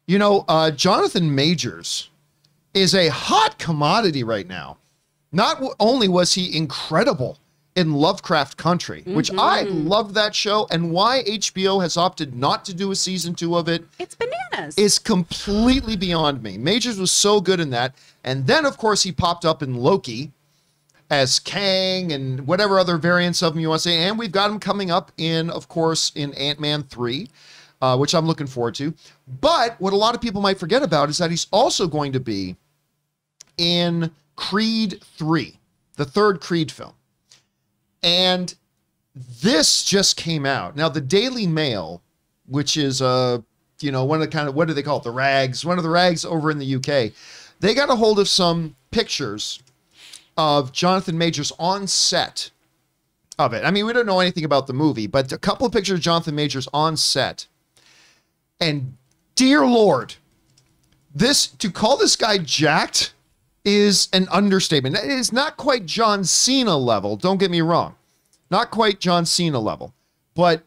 You know, Jonathan Majors is a hot commodity right now. Not only was he incredible in Lovecraft Country, which I loved that show, and why HBO has opted not to do a season 2 of it. It's bananas. Is completely beyond me. Majors was so good in that. And then, of course, he popped up in Loki as Kang and whatever other variants of him you want to say. And we've got him coming up in, of course, in Ant-Man 3, which I'm looking forward to. But what a lot of people might forget about is that he's also going to be in Creed 3, the third Creed film. And this just came out. Now, the Daily Mail, which is, you know, one of the kind of, what do they call it? The rags, one of the rags over in the UK. They got a hold of some pictures of Jonathan Majors on set of it. I mean, we don't know anything about the movie, but a couple of pictures of Jonathan Majors on set. And dear Lord, to call this guy jacked is an understatement. It is not quite John Cena level. Don't get me wrong. Not quite John Cena level. But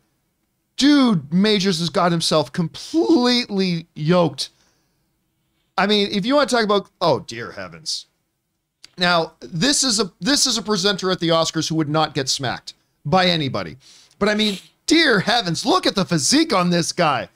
dude, Majors has got himself completely yoked. I mean, if you want to talk about, oh dear heavens. Now, this is a presenter at the Oscars who would not get smacked by anybody. But I mean, dear heavens, look at the physique on this guy.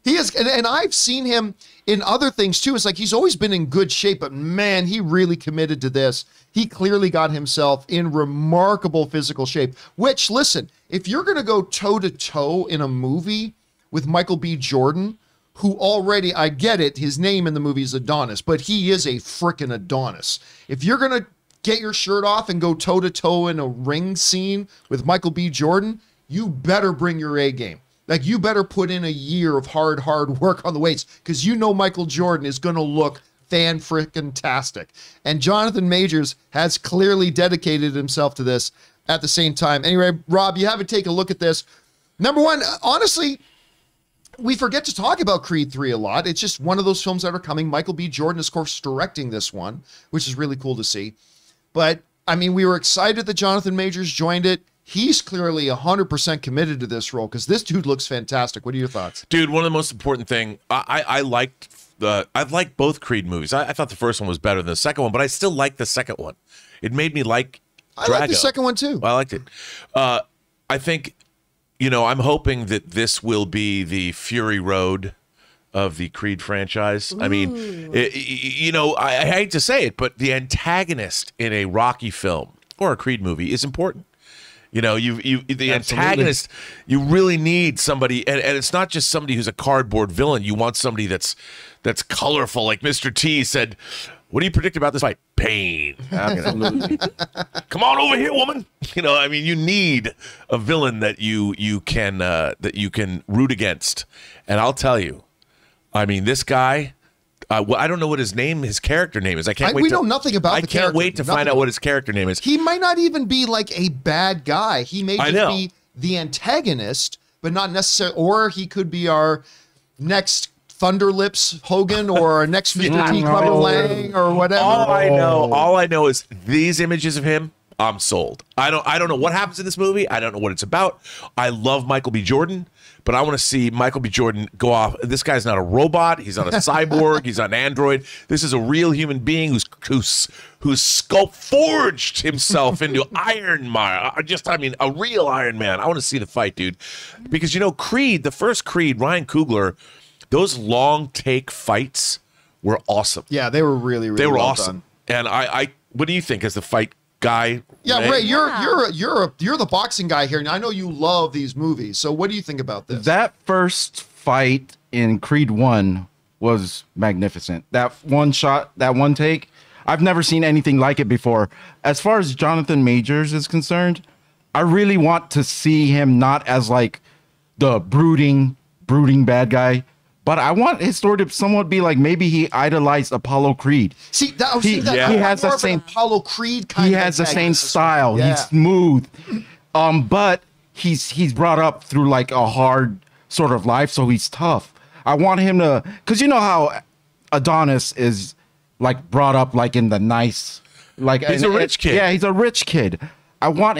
He is, and I've seen him in other things too. It's like he's always been in good shape, but man, he really committed to this. He clearly got himself in remarkable physical shape, which, listen, if you're going to go toe to toe in a movie with Michael B. Jordan, who already, I get it, his name in the movie is Adonis, but he is a frickin' Adonis. If you're going to get your shirt off and go toe to toe in a ring scene with Michael B. Jordan, you better bring your A game. Like, you better put in a year of hard work on the weights, because you know Michael Jordan is going to look fan-frickin-tastic. And Jonathan Majors has clearly dedicated himself to this at the same time. Anyway, Rob, you have to take a look at this. Number one, honestly, we forget to talk about Creed 3 a lot. It's just one of those films that are coming. Michael B. Jordan is, of course, directing this one, which is really cool to see. But, I mean, we were excited that Jonathan Majors joined it. He's clearly 100% committed to this role because this dude looks fantastic. What are your thoughts? Dude, one of the most important thing, I liked both Creed movies. I thought the first one was better than the second one, but I still like the second one. It made me like Drago. I like the second one too. I liked it. I think, you know, I'm hoping that this will be the Fury Road of the Creed franchise. Ooh. I mean, you know, I hate to say it, but the antagonist in a Rocky film or a Creed movie is important. You know, the antagonist, you really need somebody, and it's not just somebody who's a cardboard villain. You want somebody that's colorful, like Mr. T said. What do you predict about this fight? Pain. Absolutely. Come on over here, woman. You know, I mean, you need a villain that you can root against. And I'll tell you, I mean, this guy. Well, I don't know what his character name is. I can't wait. We know nothing about the character. I can't wait to find out what his character name is. He might not even be like a bad guy. He may just be the antagonist, but not necessarily. Or he could be our next Thunderlips Hogan or our next Mr. T. Clubber Lang or whatever. All I know is these images of him. I'm sold. I don't know what happens in this movie. I don't know what it's about. I love Michael B. Jordan, but I want to see Michael B. Jordan go off. This guy's not a robot. He's not a cyborg. He's not an android. This is a real human being who's forged himself into Iron Man. I mean, a real Iron Man. I want to see the fight, dude. Because, you know, Creed, the first Creed, Ryan Coogler, those long take fights were awesome. Yeah, they were really they were well awesome. done. And what do you think as the fight guy? Yeah, Ray, you're the boxing guy here, and I know you love these movies. So what do you think about this? That first fight in Creed 1 was magnificent. That one shot, that one take, I've never seen anything like it before. As far as Jonathan Majors is concerned, I really want to see him not as like the brooding bad guy, but I want his story to somewhat be like maybe he idolized Apollo Creed. See, he has the same Apollo Creed kind of. He has the same style. Yeah. He's smooth, but he's brought up through like a hard sort of life, so he's tough. I want him to, because you know how Adonis is like brought up like in the nice, like he's a rich kid. Yeah, he's a rich kid. I want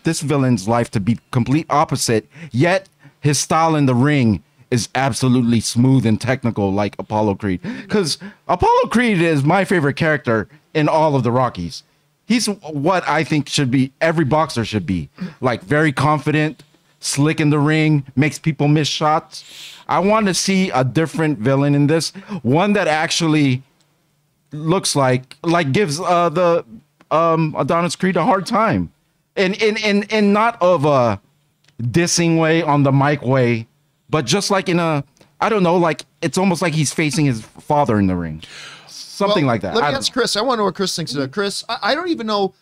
this villain's life to be complete opposite, yet his style in the ring is absolutely smooth and technical like Apollo Creed. Because Apollo Creed is my favorite character in all of the Rockies. He's what I think should be every boxer should be. Like very confident, slick in the ring, makes people miss shots. I want to see a different villain in this. One that actually looks like gives the Adonis Creed a hard time. And not of a dissing way on the mic way, but just like in a, I don't know, like it's almost like he's facing his father in the ring. Something like that. Let me ask Chris. I want to know what Chris thinks of that. Chris, I don't even know.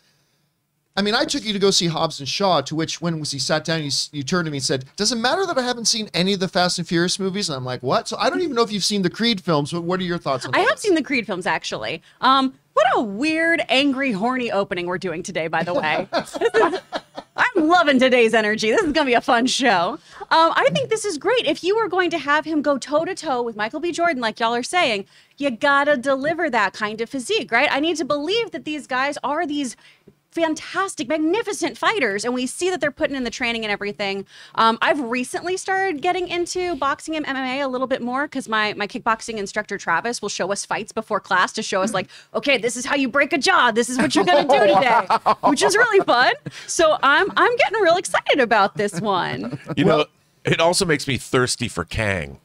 I mean, I took you to go see Hobbs and Shaw, to which when he sat down, you turned to me and said, does it matter that I haven't seen any of the Fast and Furious movies? And I'm like, what? So I don't even know if you've seen the Creed films, but what are your thoughts on that? I have seen the Creed films, actually. What a weird, angry, horny opening we're doing today, by the way. I'm loving today's energy. This is going to be a fun show. I think this is great. If you were going to have him go toe-to-toe with Michael B. Jordan, like y'all are saying, you got to deliver that kind of physique, right? I need to believe that these guys are these fantastic, magnificent fighters, and we see that they're putting in the training and everything. I've recently started getting into boxing and MMA a little bit more because my kickboxing instructor Travis will show us fights before class to show us like, okay, this is how you break a jaw. This is what you're gonna do today, which is really fun. So I'm getting real excited about this one. You know, it also makes me thirsty for Kang.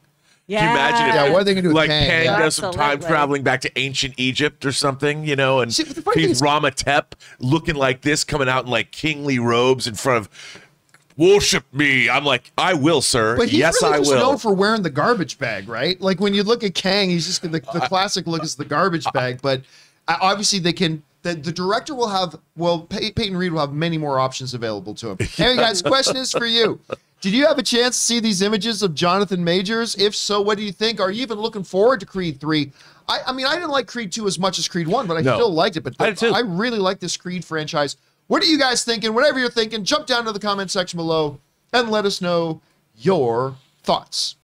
Yeah. Can you imagine if Yeah, what are they gonna do with like Kang? Kang does some Absolutely. time traveling back to ancient Egypt or something, you know, and See, but the funny thing he's is- Ramatep looking like this, coming out in like kingly robes in front of worship me. I'm like, I will, sir. But he's yes, really I just will. known for wearing the garbage bag, right? Like when you look at Kang, he's just the classic look is the garbage bag. But obviously they can. The director will have, Peyton Reed will have many more options available to him. Hey guys, question is for you. Did you have a chance to see these images of Jonathan Majors? If so, what do you think? Are you even looking forward to Creed 3? I mean, I didn't like Creed 2 as much as Creed 1, but I still liked it. But I did too. I really like this Creed franchise. What are you guys thinking? Whatever you're thinking, jump down to the comment section below and let us know your thoughts.